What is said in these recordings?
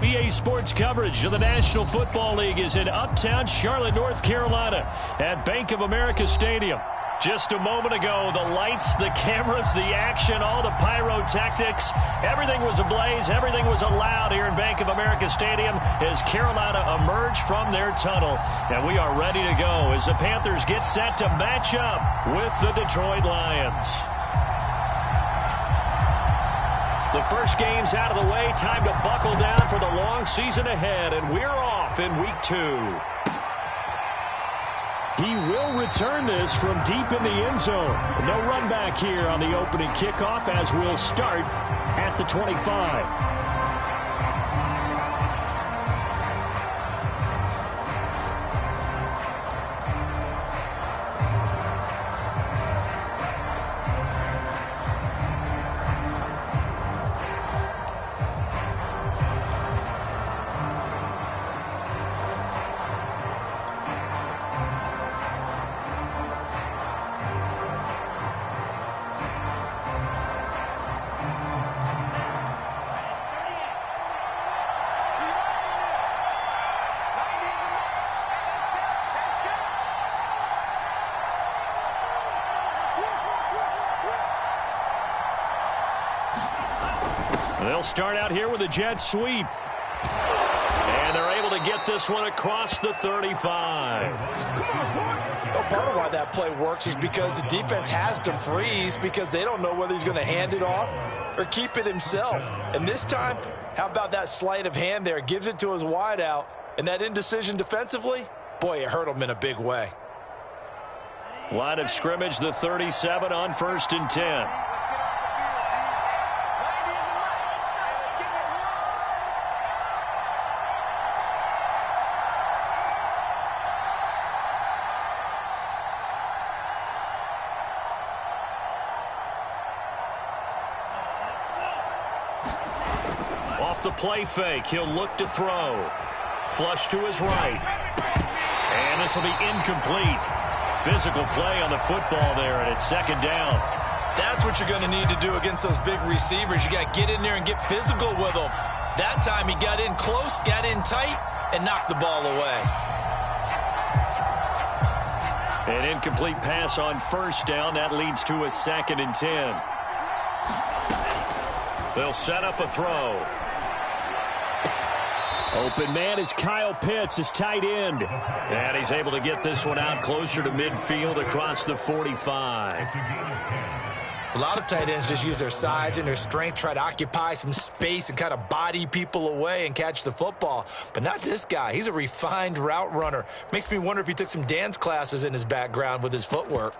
EA Sports coverage of the National Football League is in uptown Charlotte, North Carolina at Bank of America Stadium. Just a moment ago, the lights, the cameras, the action, all the pyrotechnics, everything was ablaze, everything was allowed here in Bank of America Stadium as Carolina emerged from their tunnel. And we are ready to go as the Panthers get set to match up with the Detroit Lions. The first game's out of the way. Time to buckle down for the long season ahead, and we're off in week 2. He will return this from deep in the end zone. No run back here on the opening kickoff as we'll start at the 25. They'll start out here with a jet sweep. And they're able to get this one across the 35. Well, part of why that play works is because the defense has to freeze because they don't know whether he's going to hand it off or keep it himself. And this time, how about that sleight of hand there? Gives it to his wideout. And that indecision defensively, boy, it hurt him in a big way. Line of scrimmage, the 37 on 1st and 10. The play fake. He'll look to throw. Flush to his right. And this will be incomplete. Physical play on the football there, and it's second down. That's what you're going to need to do against those big receivers. You got to get in there and get physical with them. That time he got in close, got in tight, and knocked the ball away. An incomplete pass on 1st down. That leads to a 2nd and 10. They'll set up a throw. Open man is Kyle Pitts, his tight end. And he's able to get this one out closer to midfield across the 45. A lot of tight ends just use their size and their strength, try to occupy some space and kind of body people away and catch the football. But not this guy. He's a refined route runner. Makes me wonder if he took some dance classes in his background with his footwork.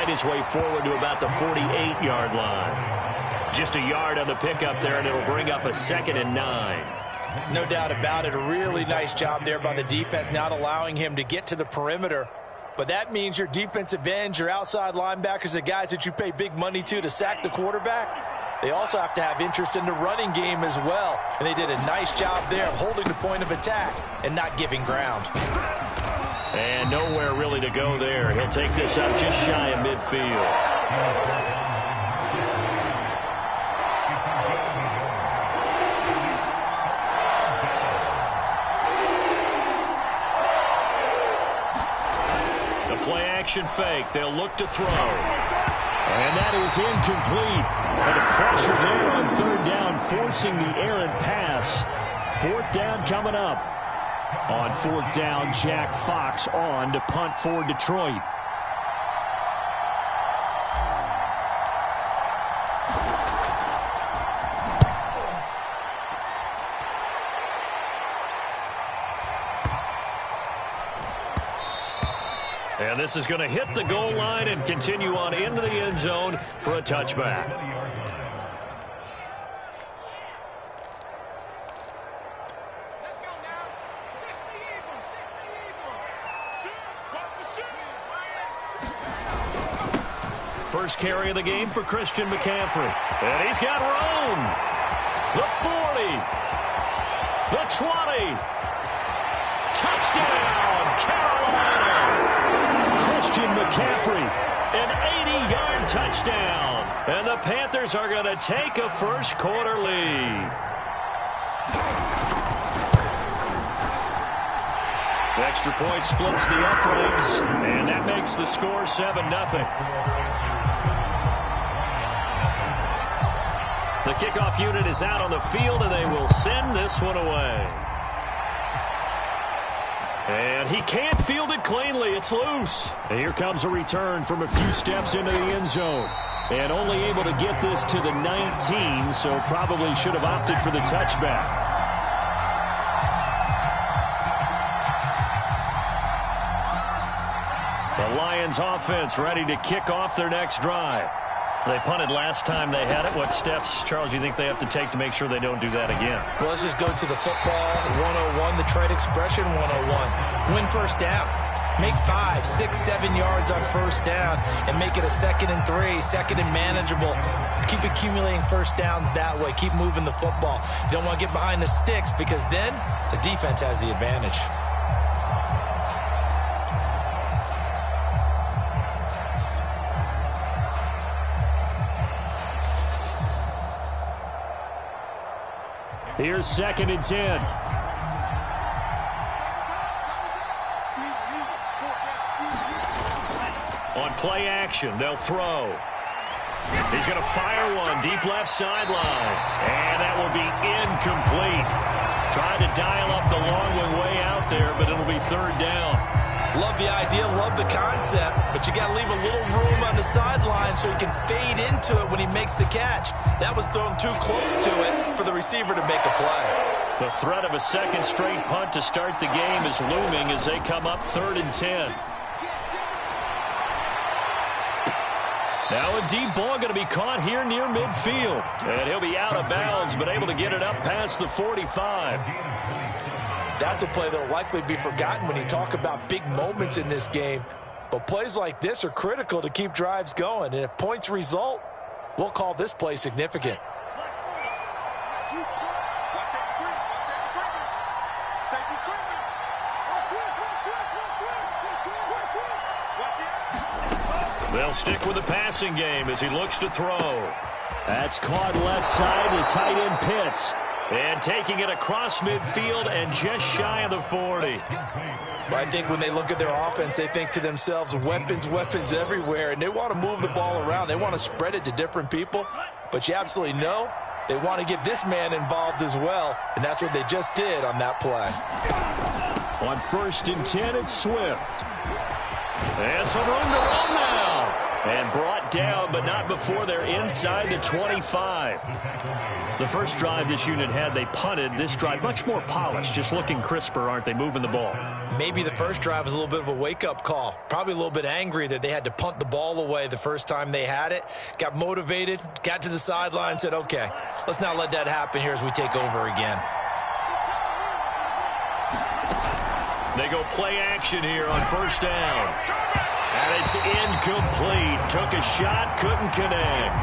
His way forward to about the 48-yard line. Just a yard on the pickup there, and it'll bring up a 2nd and 9. No doubt about it. A really nice job there by the defense, not allowing him to get to the perimeter. But that means your defensive ends, your outside linebackers, the guys that you pay big money to sack the quarterback, they also have to have interest in the running game as well. And they did a nice job there of holding the point of attack and not giving ground. And nowhere really to go there. He'll take this up just shy of midfield. The play-action fake. They'll look to throw. And that is incomplete. And the pressure there on 3rd down, forcing the errant pass. 4th down coming up. On 4th down, Jack Fox on to punt for Detroit. And this is going to hit the goal line and continue on into the end zone for a touchback. first carry of the game for Christian McCaffrey. And he's got room. The 40. The 20. Touchdown, Carolina. Christian McCaffrey, an 80-yard touchdown. And the Panthers are going to take a first quarter lead. The extra point splits the uprights, and that makes the score 7-0. The kickoff unit is out on the field, and they will send this one away. And he can't field it cleanly. It's loose. And here comes a return from a few steps into the end zone. And only able to get this to the 19, so probably should have opted for the touchback. The Lions offense ready to kick off their next drive. They punted last time they had it. What steps, Charles, do you think they have to take to make sure they don't do that again? Well, let's just go to the football 101, the trade expression 101. Win first down. Make 5, 6, 7 yards on first down and make it a 2nd and 3, 2nd and manageable. Keep accumulating first downs that way. Keep moving the football. You don't want to get behind the sticks because then the defense has the advantage. Here's 2nd and 10. On play action, they'll throw. He's going to fire one deep left sideline. And that will be incomplete. Tried to dial up the long one way out there, but it'll be 3rd down. Love the idea, love the concept, but you got to leave a little room on the sideline so he can fade into it when he makes the catch. That was thrown too close to it for the receiver to make a play. The threat of a 2nd straight punt to start the game is looming as they come up 3rd and 10. Now a deep ball going to be caught here near midfield. And he'll be out of bounds, but able to get it up past the 45. That's a play that will likely be forgotten when you talk about big moments in this game. But plays like this are critical to keep drives going. And if points result, we'll call this play significant. They'll stick with the passing game as he looks to throw. That's caught left side to tight end Pitts. And taking it across midfield and just shy of the 40. Well, I think when they look at their offense, they think to themselves, weapons, weapons everywhere. And they want to move the ball around. They want to spread it to different people. But you absolutely know they want to get this man involved as well. And that's what they just did on that play. On 1st and 10, it's Swift. And some room to run now. And brought down, but not before they're inside the 25. The first drive this unit had, they punted. This drive, much more polished, just looking crisper, aren't they, moving the ball? Maybe the first drive was a little bit of a wake-up call. Probably a little bit angry that they had to punt the ball away the first time they had it. Got motivated, got to the sideline, said, okay, let's not let that happen here as we take over again. They go play action here on 1st down. And it's incomplete. Took a shot, couldn't connect.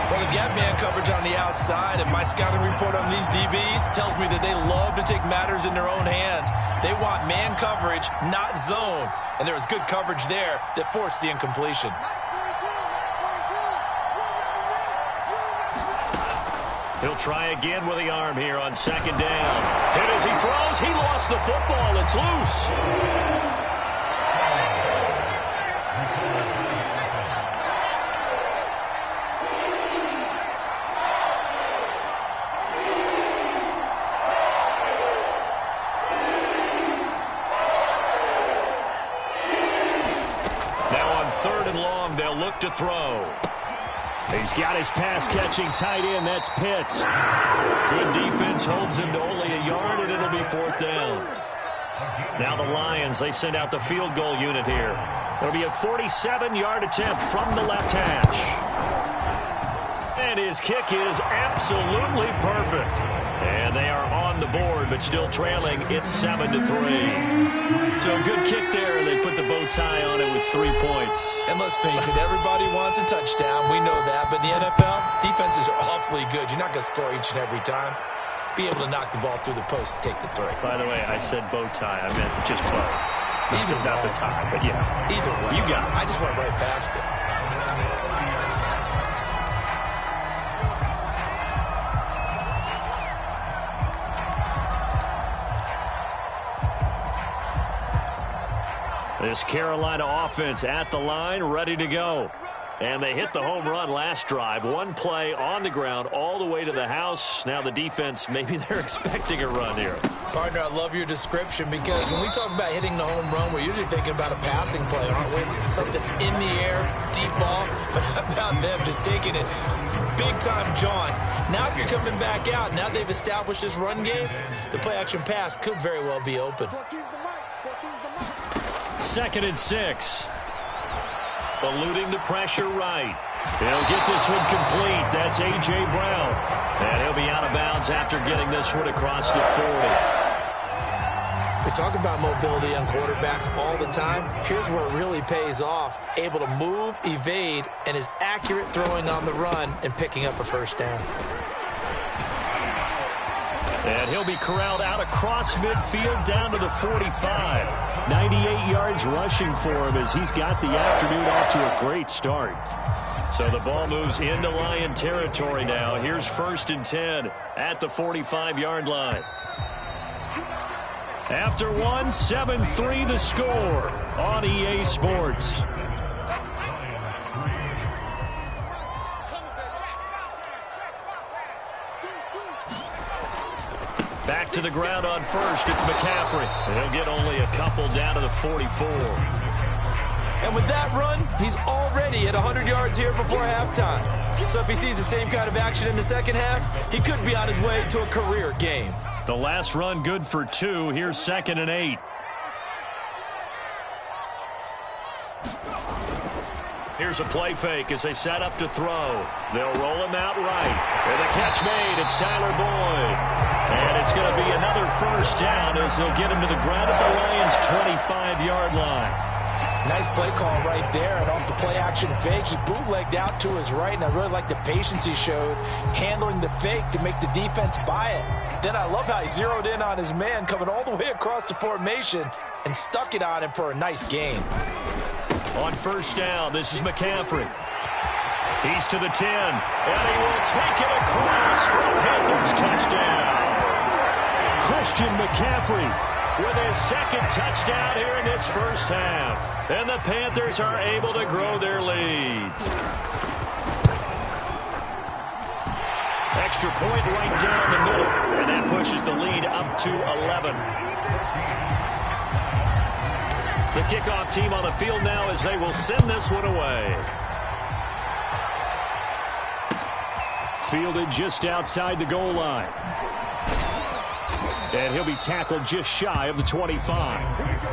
Well, they've got man coverage on the outside, and my scouting report on these DBs tells me that they love to take matters in their own hands. They want man coverage, not zone. And there was good coverage there that forced the incompletion. He'll try again with the arm here on 2nd down. And as he throws, he lost the football. It's loose. They'll look to throw. He's got his pass-catching tight end. That's Pitts. Good defense holds him to only a yard, and it'll be 4th down. Now the Lions, they send out the field goal unit here. It'll be a 47-yard attempt from the left hash. And his kick is absolutely perfect. And they are on the board, but still trailing. It's 7-3. So good kick there, and they put the boat tie on it with 3 points. And let's face it, everybody wants a touchdown. We know that. But in the NFL, defenses are awfully good. You're not going to score each and every time. Be able to knock the ball through the post and take the throw. By the way, I said bow tie. I meant just bow. Either way. Not the tie, but yeah. Either way. You got it. I just went right past it. This Carolina offense at the line, ready to go. And they hit the home run last drive. One play on the ground all the way to the house. Now the defense, maybe they're expecting a run here. Partner, I love your description because when we talk about hitting the home run, we're usually thinking about a passing play, aren't we? Something in the air, deep ball. But how about them just taking it big time, John? Now if you're coming back out, now they've established this run game, the play-action pass could very well be open. 2nd and 6. Eluding the pressure right. He'll get this one complete. That's A.J. Brown. And he'll be out of bounds after getting this one across the 40. They talk about mobility on quarterbacks all the time. Here's where it really pays off. Able to move, evade, and is accurate throwing on the run and picking up a first down. And he'll be corralled out across midfield down to the 45. 98 yards rushing for him as he's got the afternoon off to a great start. So the ball moves into Lion territory now. Here's 1st and 10 at the 45-yard line. After one, 7-3 the score on EA Sports. Back to the ground on first. It's McCaffrey. He'll get only a couple down to the 44. And with that run, he's already at 100 yards here before halftime. So if he sees the same kind of action in the second half, he could be on his way to a career game. The last run good for 2. Here's 2nd and 8. Here's a play fake as they set up to throw. They'll roll him out right. And the catch made. It's Tyler Boyd. And it's going to be another first down as they'll get him to the ground at the Lions' 25-yard line. Nice play call right there. And off the play-action fake, he bootlegged out to his right. And I really like the patience he showed handling the fake to make the defense buy it. Then I love how he zeroed in on his man coming all the way across the formation and stuck it on him for a nice gain. On first down, this is McCaffrey. He's to the 10, and he will take it across for a Panthers touchdown. Christian McCaffrey with his 2nd touchdown here in this first half. And the Panthers are able to grow their lead. Extra point right down the middle, and that pushes the lead up to 11. The kickoff team on the field now as they will send this one away. Fielded just outside the goal line. And he'll be tackled just shy of the 25.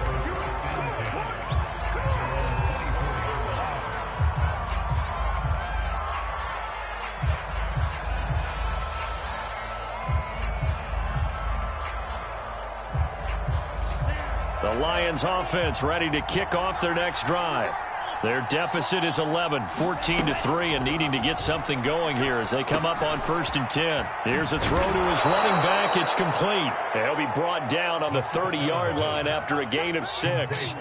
The Lions offense ready to kick off their next drive. Their deficit is 11, 14-3, and needing to get something going here as they come up on 1st and 10. Here's a throw to his running back. It's complete. He'll be brought down on the 30-yard line after a gain of 6.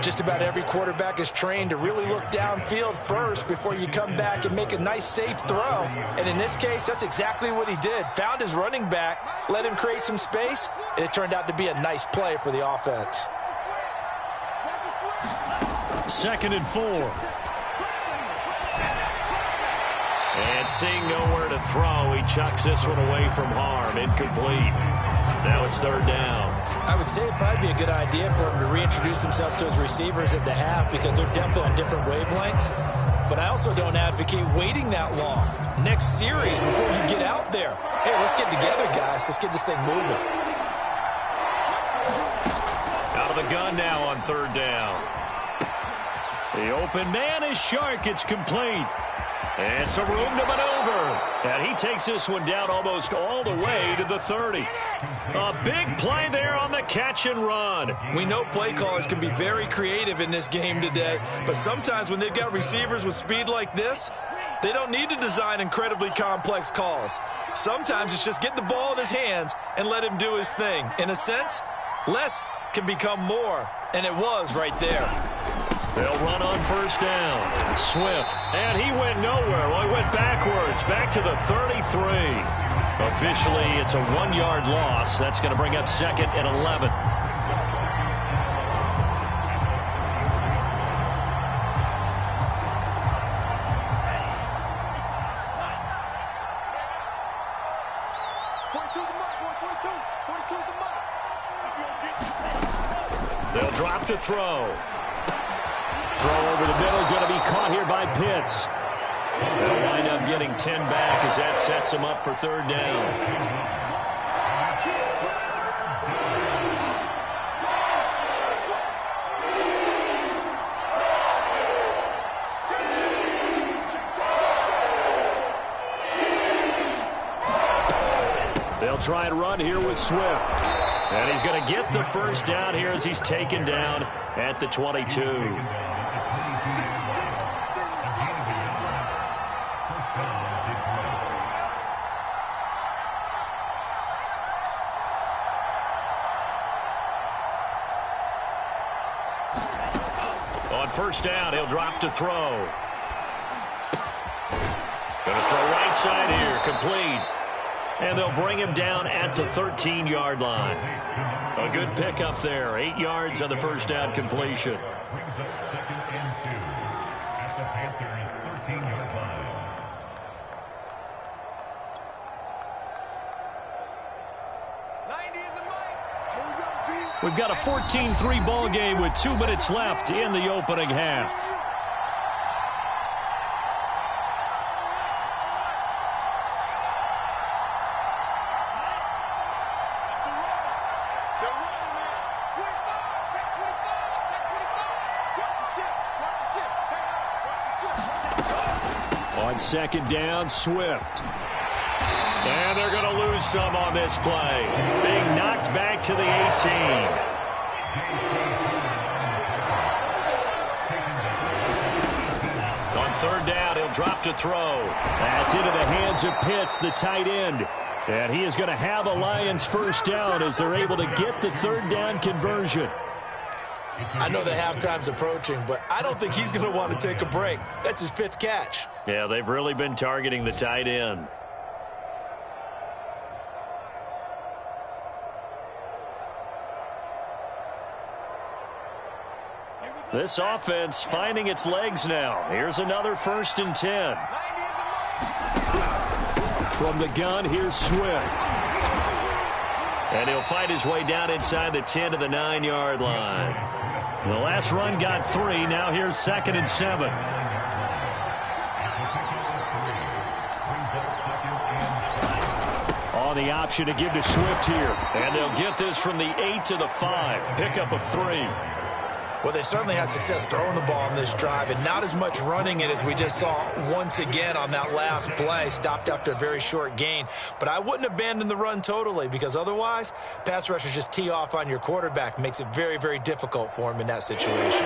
Just about every quarterback is trained to really look downfield first before you come back and make a nice, safe throw. And in this case, that's exactly what he did. Found his running back, let him create some space, and it turned out to be a nice play for the offense. 2nd and 4. And seeing nowhere to throw, he chucks this one away from harm. Incomplete. Now it's 3rd down. I would say it'd probably be a good idea for him to reintroduce himself to his receivers at the half because they're definitely on different wavelengths. But I also don't advocate waiting that long. Next series before you get out there. Hey, let's get together, guys. Let's get this thing moving. Out of the gun now on 3rd down. The open man is Shark. It's complete. And some room to maneuver. And he takes this one down almost all the way to the 30. A big play there on the catch and run. We know play callers can be very creative in this game today, but sometimes when they've got receivers with speed like this, they don't need to design incredibly complex calls. Sometimes it's just get the ball in his hands and let him do his thing. In a sense, less can become more, and it was right there. They'll run on first down. Swift. And he went nowhere. Well, he went backwards. Back to the 33. Officially, it's a 1-yard loss. That's going to bring up 2nd and 11. They'll drop to throw. Throw over the middle, going to be caught here by Pitts. They'll wind up getting 10 back as that sets them up for 3rd down. They'll try and run here with Swift. And he's going to get the first down here as he's taken down at the 22. On first down, he'll drop to throw. Going to throw right side here, complete. And they'll bring him down at the 13-yard line. A good pickup there. 8 yards on the first down completion. Brings up 2nd and 2 at the Panthers' 13-yard line. We've got a 14-3 ball game with 2 minutes left in the opening half. On 2nd down, Swift. And they're going to lose some on this play. Being knocked back to the 18. On 3rd down, he'll drop to throw. That's into the hands of Pitts, the tight end. And he is going to have a Lions first down as they're able to get the 3rd down conversion. I know the halftime's approaching, but I don't think he's going to want to take a break. That's his 5th catch. Yeah, they've really been targeting the tight end. This offense finding its legs now. Here's another 1st and 10. From the gun, here's Swift. And he'll fight his way down inside the 10 to the 9-yard line. The last run got 3. Now here's 2nd and 7. On the option to give to Swift here. And they'll get this from the 8 to the 5. Pickup of 3. Well, they certainly had success throwing the ball on this drive, and not as much running it as we just saw once again on that last play. Stopped after a very short gain. But I wouldn't abandon the run totally, because otherwise, pass rushers just tee off on your quarterback. Makes it very, very difficult for him in that situation.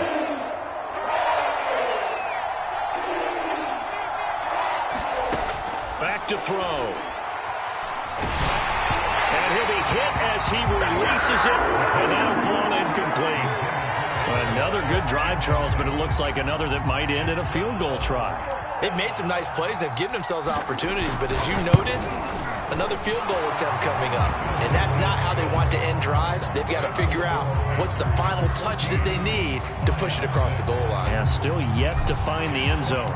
Back to throw. And he'll be hit as he releases it, and that'll fall incomplete. Another good drive, Charles, but it looks like another that might end in a field goal try. They've made some nice plays. They've given themselves opportunities, but as you noted, another field goal attempt coming up. And that's not how they want to end drives. They've got to figure out what's the final touch that they need to push it across the goal line. Yeah, still yet to find the end zone.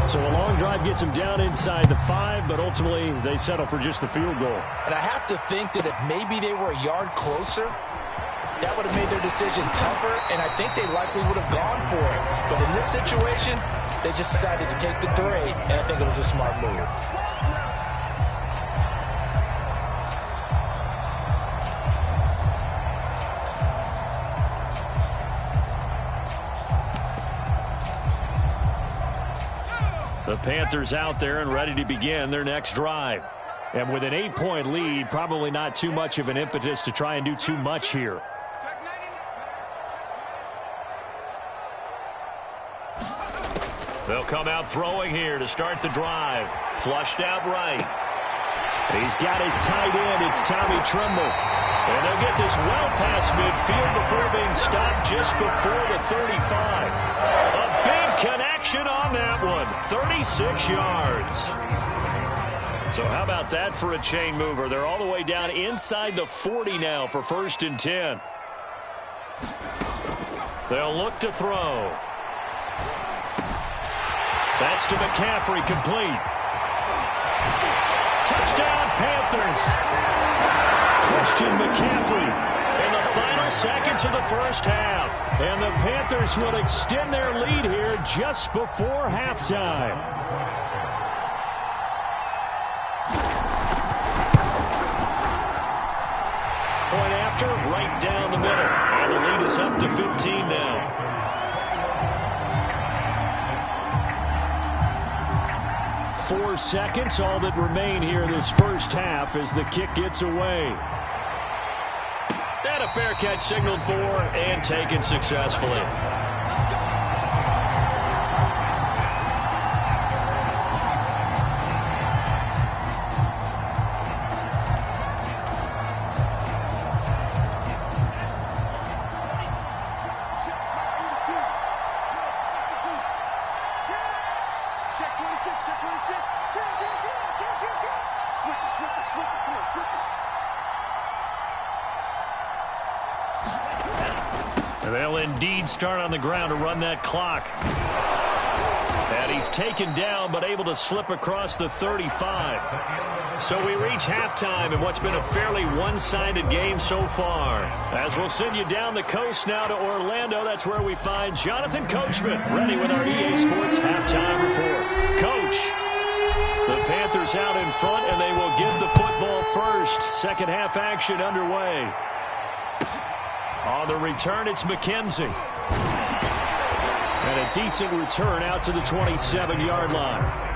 So a long drive gets them down inside the 5, but ultimately they settle for just the field goal. And I have to think that if maybe they were a yard closer, that would have made their decision tougher, and I think they likely would have gone for it. But in this situation, they just decided to take the 3, and I think it was a smart move. The Panthers out there and ready to begin their next drive. And with an 8-point lead, probably not too much of an impetus to try and do too much here. They'll come out throwing here to start the drive. Flushed out right. He's got his tight end. It's Tommy Tremble. And they'll get this well past midfield before being stopped just before the 35. A big connection on that one. 36 yards. So how about that for a chain mover? They're all the way down inside the 40 now for 1st and 10. They'll look to throw. That's to McCaffrey, complete. Touchdown, Panthers. Christian McCaffrey in the final seconds of the first half. And the Panthers will extend their lead here just before halftime. Point after, right down the middle. And the lead is up to 15 now. 4 seconds, all that remain here this first half as the kick gets away. And a fair catch signaled for and taken successfully. They'll indeed start on the ground to run that clock. And he's taken down but able to slip across the 35. So we reach halftime in what's been a fairly one-sided game so far. As we'll send you down the coast now to Orlando, that's where we find Jonathan Coachman ready with our EA Sports halftime report. Coach, the Panthers out in front and they will get the football first. Second half action underway. On the return, it's McKenzie. And a decent return out to the 27-yard line.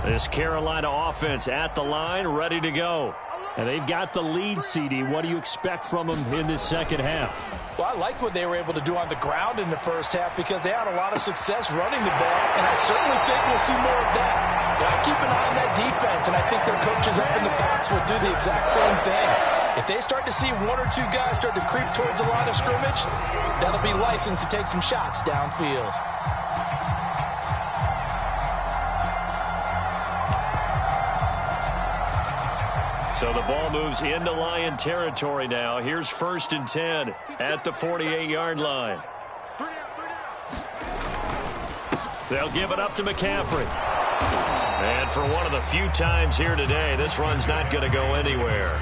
This Carolina offense at the line, ready to go. And they've got the lead, CD. What do you expect from them in this second half? Well, I like what they were able to do on the ground in the first half because they had a lot of success running the ball, and I certainly think we'll see more of that. But I keep an eye on that defense, and I think their coaches up in the box will do the exact same thing. If they start to see 1 or 2 guys start to creep towards the line of scrimmage, that'll be licensed to take some shots downfield. So the ball moves into Lion territory now. Here's 1st and 10 at the 48-yard line. They'll give it up to McCaffrey. And for one of the few times here today, this run's not going to go anywhere.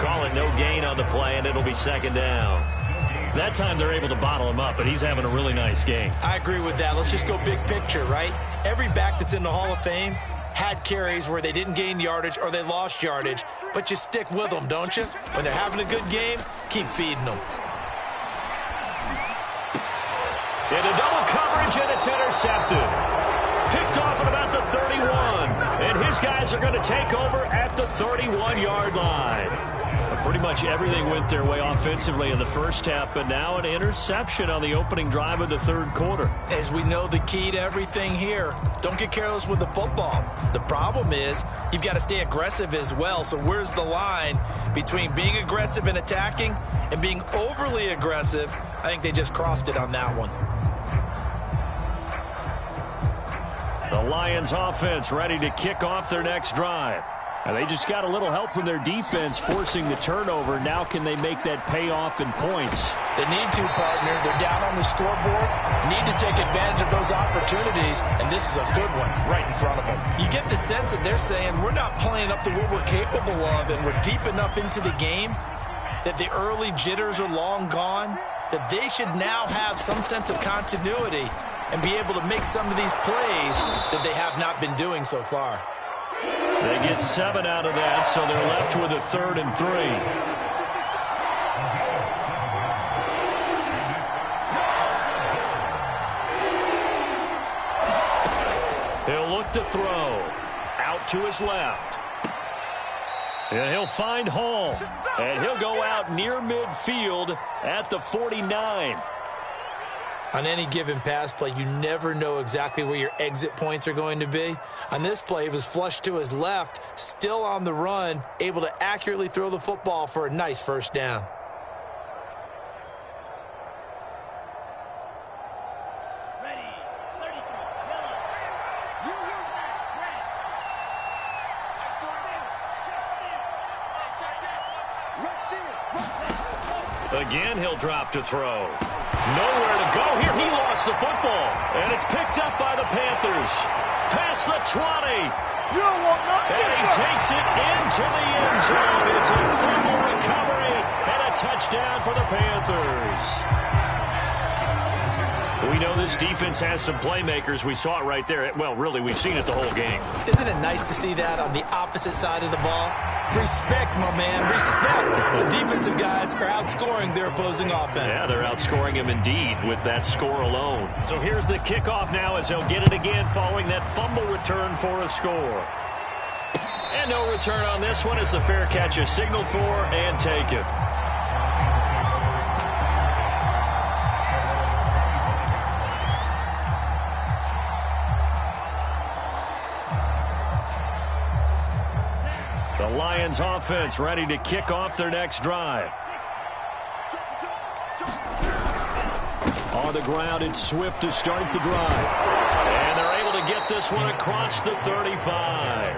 Call it no gain on the play, and it'll be 2nd down. That time they're able to bottle him up, but he's having a really nice game. I agree with that. Let's just go big picture, right? Every back that's in the Hall of Fame had carries where they didn't gain yardage or they lost yardage, but you stick with them, don't you? When they're having a good game, keep feeding them. Into double coverage, and it's intercepted. Picked off at about the 31. And his guys are going to take over at the 31-yard line. Pretty much everything went their way offensively in the first half, but now an interception on the opening drive of the third quarter. As we know, the key to everything here, don't get careless with the football. The problem is you've got to stay aggressive as well. So where's the line between being aggressive and attacking and being overly aggressive? I think they just crossed it on that one. The Lions offense ready to kick off their next drive. And they just got a little help from their defense forcing the turnover. Now can they make that pay off in points? They need to, partner. They're down on the scoreboard. Need to take advantage of those opportunities, and this is a good one right in front of them. You get the sense that they're saying we're not playing up to what we're capable of, and we're deep enough into the game that the early jitters are long gone, that they should now have some sense of continuity and be able to make some of these plays that they have not been doing so far. They get 7 out of that, so they're left with a 3rd and 3. He'll look to throw. Out to his left. And he'll find Hall. And he'll go out near midfield at the 49. On any given pass play, you never know exactly where your exit points are going to be. On this play, it was flushed to his left, still on the run, able to accurately throw the football for a nice first down. Again, he'll drop to throw. Nowhere to go here. He lost the football. And it's picked up by the Panthers. Past the 20. And he takes it into the end zone. It's a fumble recovery and a touchdown for the Panthers. We know this defense has some playmakers. We saw it right there. Well, really, we've seen it the whole game. Isn't it nice to see that on the opposite side of the ball? Respect, my man, respect. The defensive guys are outscoring their opposing offense. Yeah, they're outscoring him indeed with that score alone. So here's the kickoff now as he'll get it again following that fumble return for a score. And no return on this one as the fair catch is signaled for and taken. The Lions offense ready to kick off their next drive. On the ground, it's Swift to start the drive. And they're able to get this one across the 35.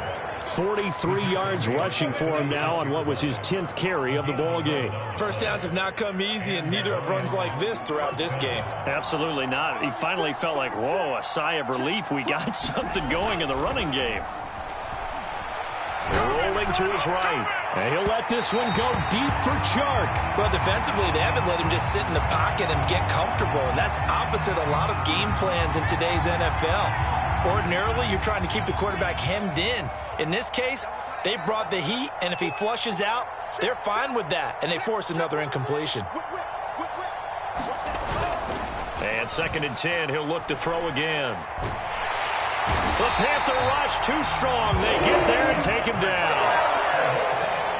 43 yards rushing for him now on what was his 10th carry of the ball game. First downs have not come easy, and neither have runs like this throughout this game. Absolutely not. He finally felt like, whoa, a sigh of relief. We got something going in the running game. Rolling to his right. And he'll let this one go deep for Chark. Well, defensively, they haven't let him just sit in the pocket and get comfortable, and that's opposite a lot of game plans in today's NFL. Ordinarily, you're trying to keep the quarterback hemmed in. In this case, they brought the heat, and if he flushes out, they're fine with that, and they force another incompletion. And 2nd and 10, he'll look to throw again. The Panther rush too strong. They get there and take him down.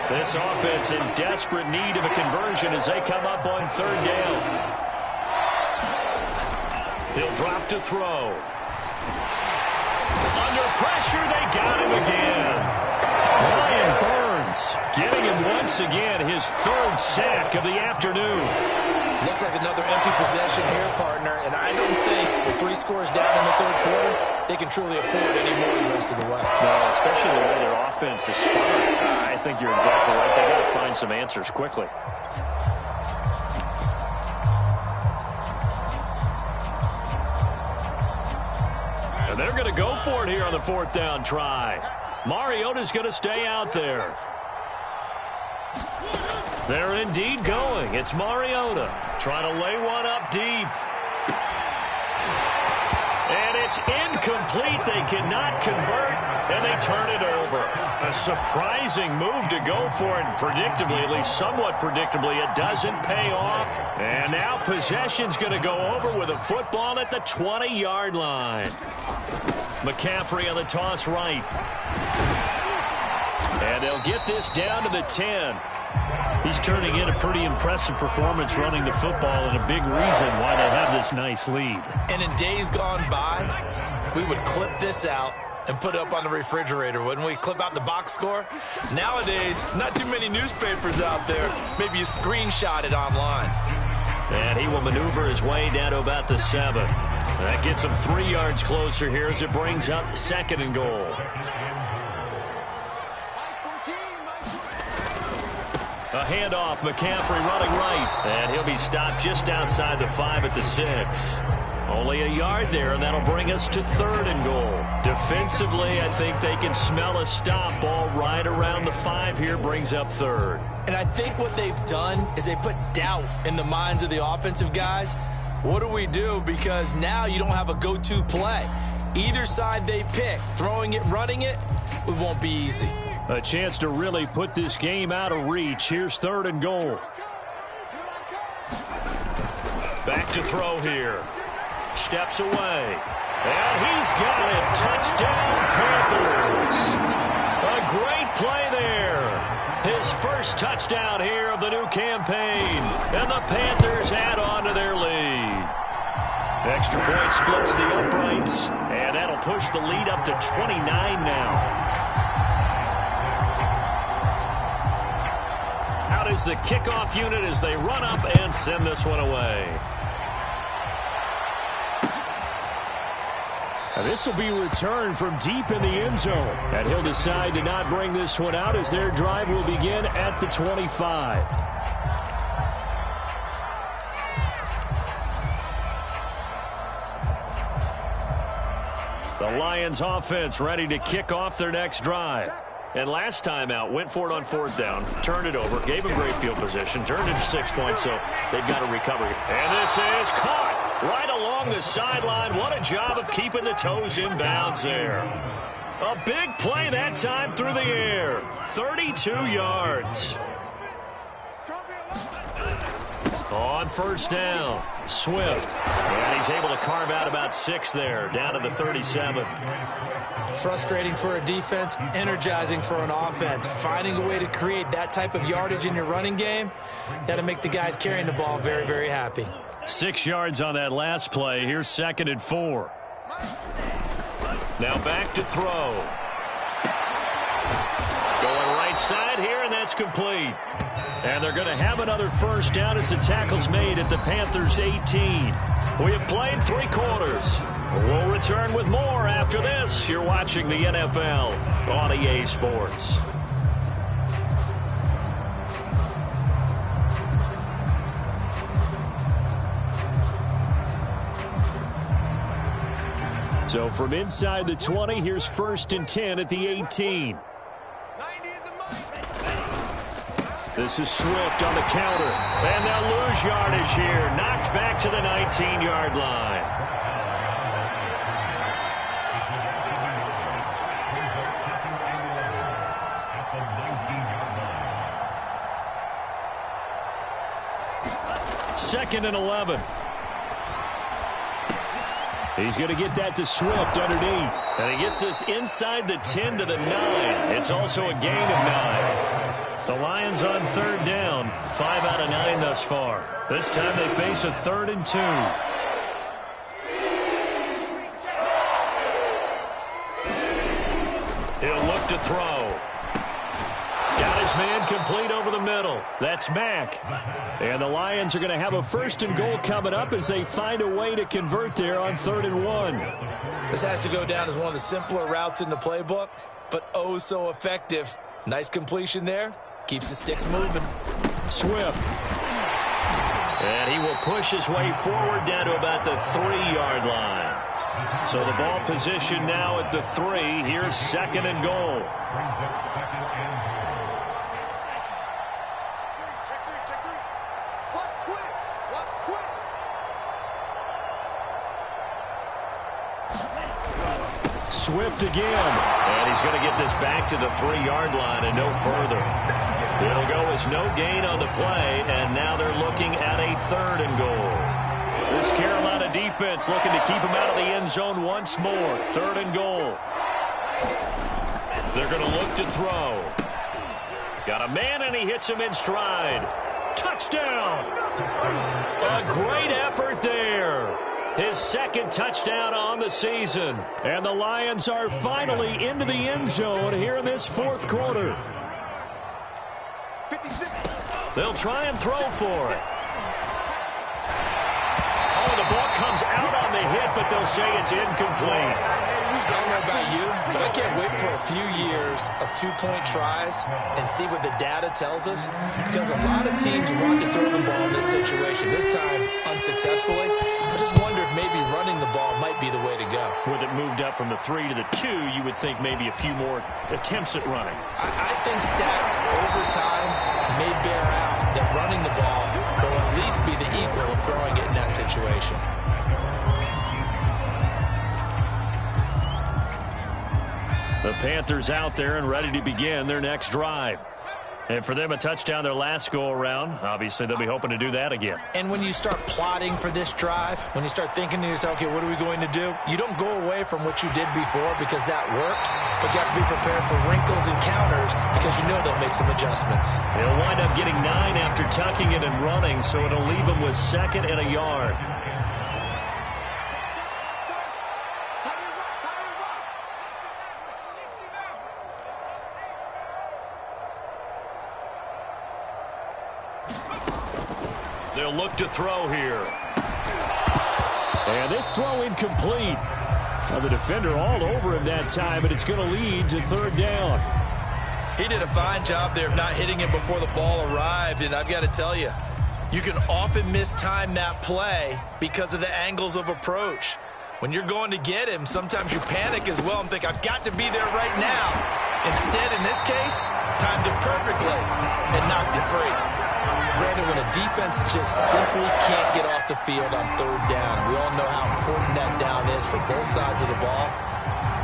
This offense in desperate need of a conversion as they come up on 3rd down. He'll drop to throw. Under pressure, they got him again. Ryan Burns getting him once again, his 3rd sack of the afternoon. Looks like another empty possession here, partner, and I don't think with 3 scores down in the 3rd quarter, they can truly afford any more the rest of the way. No, especially the way their offense is spun. I think you're exactly right. They got to find some answers quickly. And they're going to go for it here on the 4th down try. Mariota's going to stay out there. They're indeed going. It's Mariota trying to lay one up deep. And it's incomplete. They cannot convert, and they turn it over. A surprising move to go for it. Predictably, at least somewhat predictably, it doesn't pay off. And now possession's going to go over with a football at the 20-yard line. McCaffrey on the toss right. And they'll get this down to the 10. He's turning in a pretty impressive performance running the football and a big reason why they have this nice lead. And in days gone by, we would clip this out and put it up on the refrigerator, wouldn't we? Clip out the box score. Nowadays, not too many newspapers out there. Maybe you screenshot it online. And he will maneuver his way down to about the 7. That gets him 3 yards closer here as it brings up 2nd and goal. A handoff, McCaffrey running right. And he'll be stopped just outside the 5 at the 6. Only a yard there, and that'll bring us to 3rd and goal. Defensively, I think they can smell a stop. Ball right around the 5 here, brings up 3rd. And I think what they've done is they put doubt in the minds of the offensive guys. What do we do? Because now you don't have a go-to play. Either side they pick, throwing it, running it, it won't be easy. A chance to really put this game out of reach. Here's 3rd and goal. Back to throw here. Steps away. And he's got it. Touchdown, Panthers. A great play there. His first touchdown here of the new campaign. And the Panthers add on to their lead. Extra point splits the uprights. And that'll push the lead up to 29 now. Out is the kickoff unit as they run up and send this one away. This will be returned from deep in the end zone. And he'll decide to not bring this one out as their drive will begin at the 25. The Lions offense ready to kick off their next drive. And last time out, went for it on 4th down, turned it over, gave them great field position, turned it to 6 points, so they've got to recover. And this is caught right along the sideline. What a job of keeping the toes in bounds there. A big play that time through the air. 32 yards. On 1st down, Swift. And he's able to carve out about 6 there, down to the 37. Frustrating for a defense, energizing for an offense. Finding a way to create that type of yardage in your running game, got to make the guys carrying the ball very, very happy. 6 yards on that last play. Here's 2nd and 4. Now back to throw. Going right side here, and that's complete. And they're going to have another 1st down as the tackle's made at the Panthers' 18. We have played 3 quarters. We'll return with more after this. You're watching the NFL on EA Sports. So from inside the 20, here's 1st and 10 at the 18. This is Swift on the counter. And they'll lose yardage here. Knocked back to the 19-yard line. Second and 11. He's going to get that to Swift underneath. And he gets this inside the 10 to the 9. It's also a gain of 9. The Lions on 3rd down. 5 out of 9 thus far. This time they face a 3rd and 2. He'll look to throw. Got his man complete over the middle. That's Mack. And the Lions are going to have a 1st and goal coming up as they find a way to convert there on 3rd and 1. This has to go down as one of the simpler routes in the playbook, but oh so effective. Nice completion there. Keeps the sticks moving. Swift. And he will push his way forward down to about the 3-yard line. So the ball position now at the 3. Here's 2nd and goal. Swift again. And he's going to get this back to the 3-yard line and no further. It'll go as no gain on the play, and now they're looking at a 3rd and goal. This Carolina defense looking to keep him out of the end zone once more. 3rd and goal. They're going to look to throw. Got a man, and he hits him in stride. Touchdown! A great effort there. His 2nd touchdown on the season. And the Lions are finally into the end zone here in this 4th quarter. They'll try and throw for it. Oh, the ball comes out on the hit, but they'll say it's incomplete. I don't know about you, but I can't wait for a few years of two-point tries and see what the data tells us, because a lot of teams want to throw the ball in this situation. This time, unsuccessfully. I just wonder if maybe running the ball might be the way to go. With it moved up from the 3 to the 2, you would think maybe a few more attempts at running. I think stats over time may bear out that running the ball will at least be the equal of throwing it in that situation. The Panthers out there and ready to begin their next drive. And for them, a touchdown their last go-around. Obviously, they'll be hoping to do that again. And when you start plotting for this drive, when you start thinking to yourself, okay, what are we going to do? You don't go away from what you did before because that worked, but you have to be prepared for wrinkles and counters because you know they'll make some adjustments. They'll wind up getting 9 after tucking it and running, so it'll leave them with 2nd and a yard. They'll look to throw here. And this throw incomplete. Now the defender all over him that time, but it's going to lead to 3rd down. He did a fine job there of not hitting him before the ball arrived, and I've got to tell you, you can often mistime that play because of the angles of approach. When you're going to get him, sometimes you panic as well and think, I've got to be there right now. Instead, in this case, timed it perfectly and knocked it free. Brandon, when a defense just simply can't get off the field on 3rd down, and we all know how important that down is for both sides of the ball,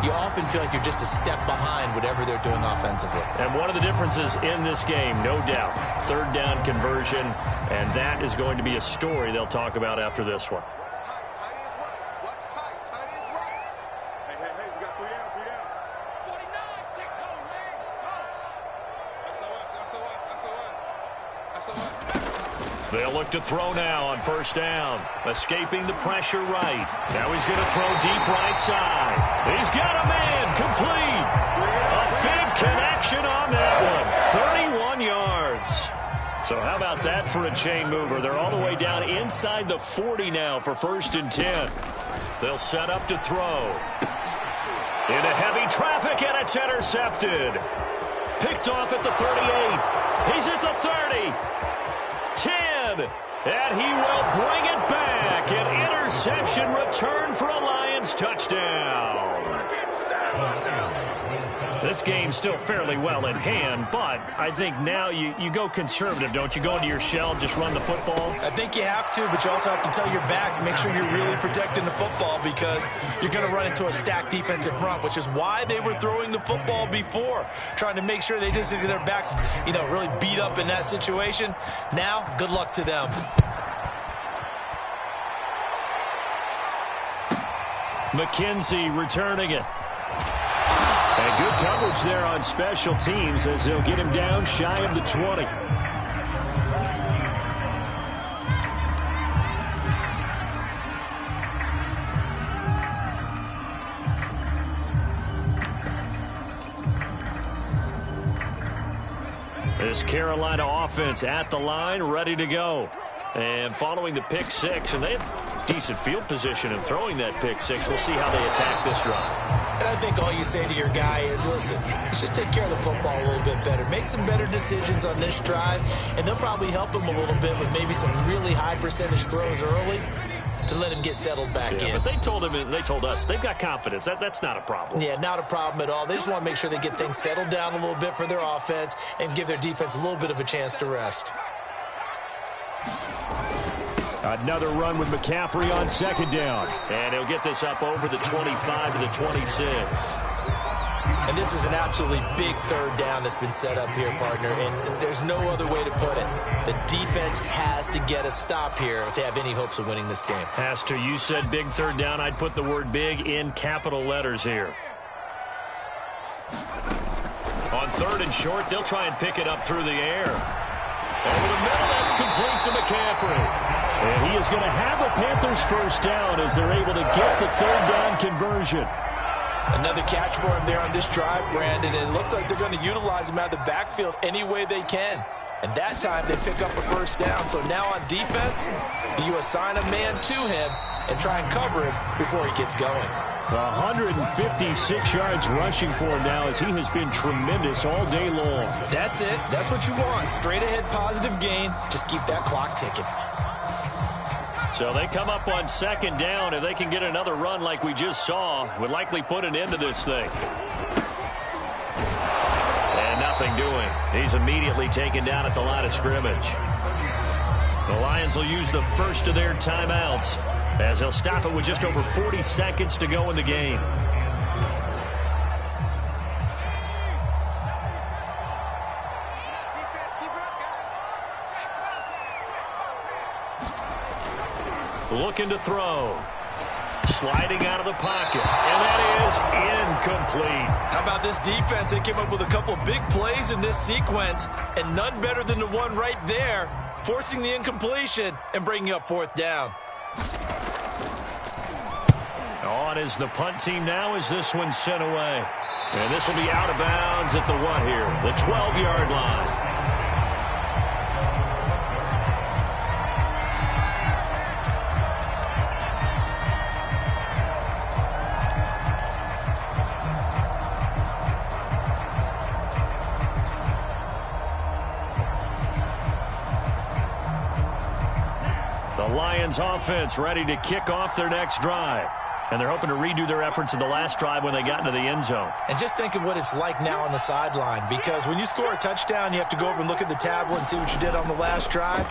you often feel like you're just a step behind whatever they're doing offensively. And one of the differences in this game, no doubt, 3rd down conversion, and that is going to be a story they'll talk about after this one. They'll look to throw now on 1st down. Escaping the pressure right. Now he's going to throw deep right side. He's got a man complete. A big connection on that one. 31 yards. So how about that for a chain mover? They're all the way down inside the 40 now for 1st and 10. They'll set up to throw. Into heavy traffic, and it's intercepted. Picked off at the 38. He's at the 30. 10, and he will bring it back. An interception return for a Lions touchdown. This game's still fairly well in hand, but I think now you go conservative, don't you? Go into your shell, just run the football? I think you have to, but you also have to tell your backs, make sure you're really protecting the football because you're going to run into a stacked defensive front, which is why they were throwing the football before, trying to make sure they just get their backs, really beat up in that situation. Now, good luck to them. McKenzie returning it. And good coverage there on special teams as they'll get him down shy of the 20. This Carolina offense at the line, ready to go. And following the pick 6, and they have decent field position in throwing that pick 6. We'll see how they attack this drive. And I think all you say to your guy is, listen, let's just take care of the football a little bit better. Make some better decisions on this drive, and they'll probably help him a little bit with maybe some really high percentage throws early to let him get settled back in. But they told him, and they told us, they've got confidence. That's not a problem. Yeah, not a problem at all. They just want to make sure they get things settled down a little bit for their offense and give their defense a little bit of a chance to rest. Another run with McCaffrey on 2nd down. And he'll get this up over the 25 to the 26. And this is an absolutely big 3rd down that's been set up here, partner. And there's no other way to put it. The defense has to get a stop here if they have any hopes of winning this game. Pastor, you said big 3rd down. I'd put the word big in capital letters here. On 3rd and short, they'll try and pick it up through the air. Over the middle, that's complete to McCaffrey. And he is going to have a Panthers 1st down as they're able to get the 3rd down conversion. Another catch for him there on this drive, Brandon. And it looks like they're going to utilize him out of the backfield any way they can. And that time they pick up a 1st down. So now on defense, do you assign a man to him and try and cover him before he gets going? 156 yards rushing for him now as he has been tremendous all day long. That's it. That's what you want. Straight ahead positive gain. Just keep that clock ticking. So they come up on second down. If they can get another run like we just saw, would likely put an end to this thing. And nothing doing. He's immediately taken down at the line of scrimmage. The Lions will use the first of their timeouts as they'll stop it with just over 40 seconds to go in the game. Looking to throw. Sliding out of the pocket. And that is incomplete. How about this defense? They came up with a couple big plays in this sequence, and none better than the one right there, forcing the incompletion and bringing up fourth down. On is the punt team now as this one's sent away. And this will be out of bounds at the what here? The 12-yard line. The Lions offense ready to kick off their next drive. And they're hoping to redo their efforts in the last drive when they got into the end zone. And just think of what it's like now on the sideline, because when you score a touchdown, you have to go over and look at the tablet and see what you did on the last drive.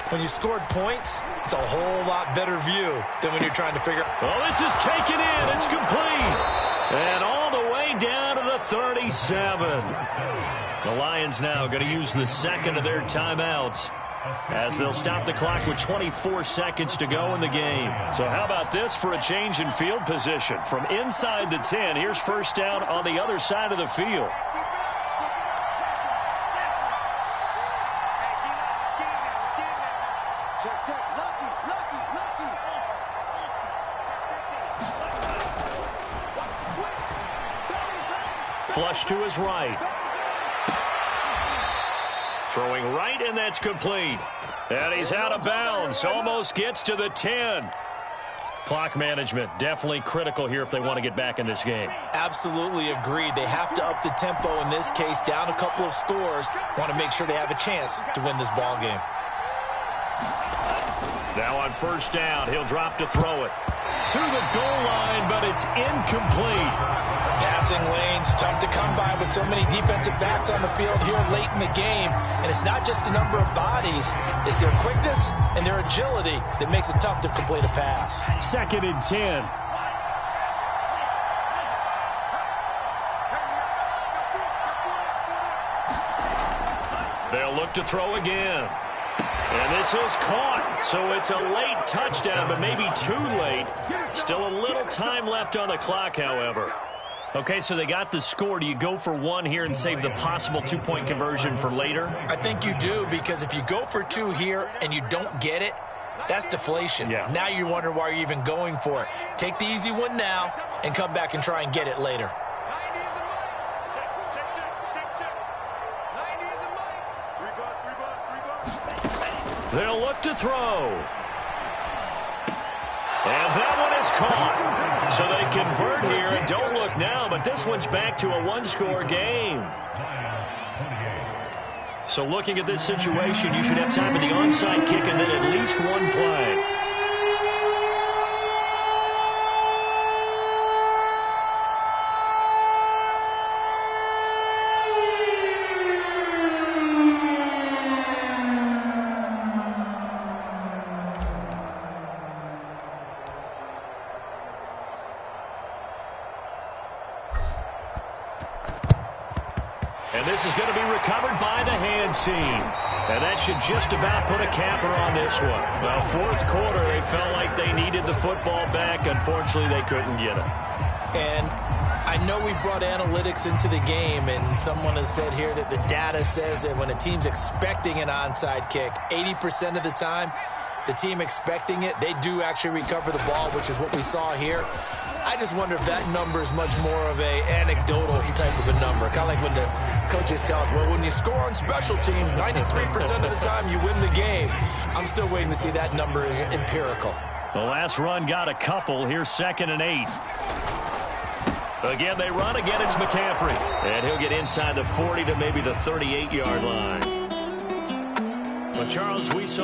When you scored points, it's a whole lot better view than when you're trying to figure out. Oh, this is taken in. It's complete. And all the way down to the 37. The Lions now going to use the second of their timeouts as they'll stop the clock with 24 seconds to go in the game. So how about this for a change in field position? From inside the 10, here's first down on the other side of the field. Flush to his right. Throwing right, and that's complete. And he's out of bounds. Almost gets to the 10. Clock management definitely critical here if they want to get back in this game. Absolutely agreed. They have to up the tempo in this case, down a couple of scores. Want to make sure they have a chance to win this ball game. Now on first down, he'll drop to throw it. To the goal line, but it's incomplete. Passing lanes, tough to come by with so many defensive backs on the field here late in the game. And it's not just the number of bodies, it's their quickness and their agility that makes it tough to complete a pass. Second and 10. They'll look to throw again. And this is caught, so it's a late touchdown, but maybe too late. Still a little time left on the clock, however. Okay, so they got the score. Do you go for one here and save the possible two-point conversion for later? I think you do, because if you go for two here and you don't get it, that's deflation. Yeah. Now you wonder why you're even going for it. Take the easy one now and come back and try and get it later. They'll look to throw. And that one is caught. So they convert here and don't look now, but this one's back to a one-score game. So looking at this situation, you should have time for the onside kick and then at least one play. And this is going to be recovered by the hands team. And that should just about put a capper on this one. Well, fourth quarter, they felt like they needed the football back. Unfortunately, they couldn't get it. And I know we brought analytics into the game, and someone has said here that the data says that when a team's expecting an onside kick, 80% of the time, the team expecting it, they do actually recover the ball, which is what we saw here. I just wonder if that number is much more of a anecdotal type of a number. Kind of like when the coaches tell us, well, when you score on special teams, 93% of the time you win the game. I'm still waiting to see that number is empirical. The last run got a couple. Here's 2nd and 8. Again, they run. Again, it's McCaffrey. And he'll get inside the 40 to maybe the 38-yard line. But, Charles, we saw